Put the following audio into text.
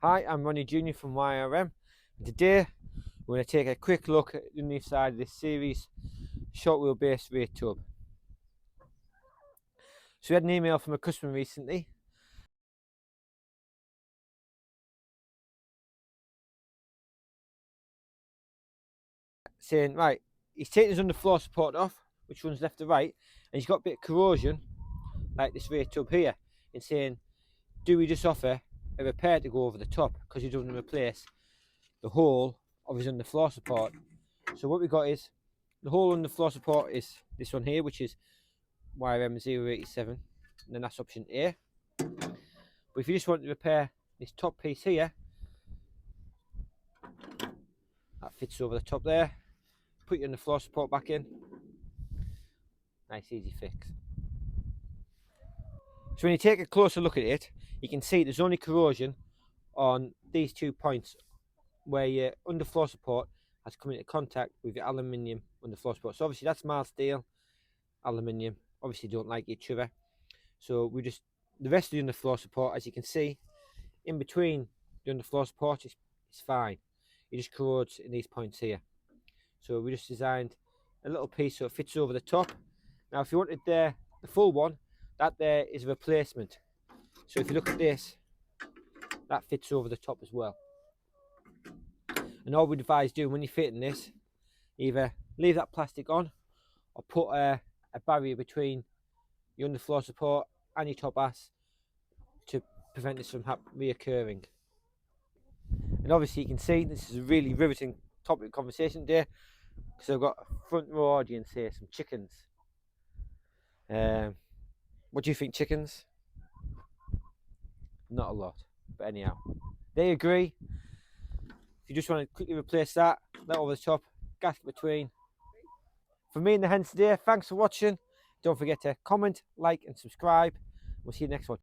Hi, I'm Ronnie Jr. from YRM, and today we're going to take a quick look at the underneath side of this series short wheelbase rear tub. So we had an email from a customer recently saying, right, he's taking his underfloor support off, which runs left to right, and he's got a bit of corrosion, like this rear tub here, and saying, do we just offer a repair to go over the top because he doesn't replace the whole of his underfloor support. So what we got is the whole underfloor support is this one here, which is YRM087, and then that's option A. But if you just want to repair this top piece here, that fits over the top there. Put your underfloor support back in. Nice easy fix. So when you take a closer look at it, you can see there's only corrosion on these 2 points where your underfloor support has come into contact with your aluminium underfloor support. So obviously that's mild steel, aluminium, obviously don't like each other. So the rest of the underfloor support, as you can see, in between the underfloor support is fine. It just corrodes in these points here. So we just designed a little piece so it fits over the top. Now if you wanted the full one, that there is a replacement. So if you look at this, that fits over the top as well. And all we'd advise doing when you're fitting this, either leave that plastic on or put a barrier between your underfloor support and your top ass to prevent this from reoccurring. And obviously you can see this is a really riveting topic of conversation today, because I've got a front row audience here, some chickens. What do you think, chickens? Not a lot, but anyhow, they agree. If you just want to quickly replace that over the top, gasket between. For me and the hens today, thanks for watching. Don't forget to comment, like and subscribe. We'll see you next one.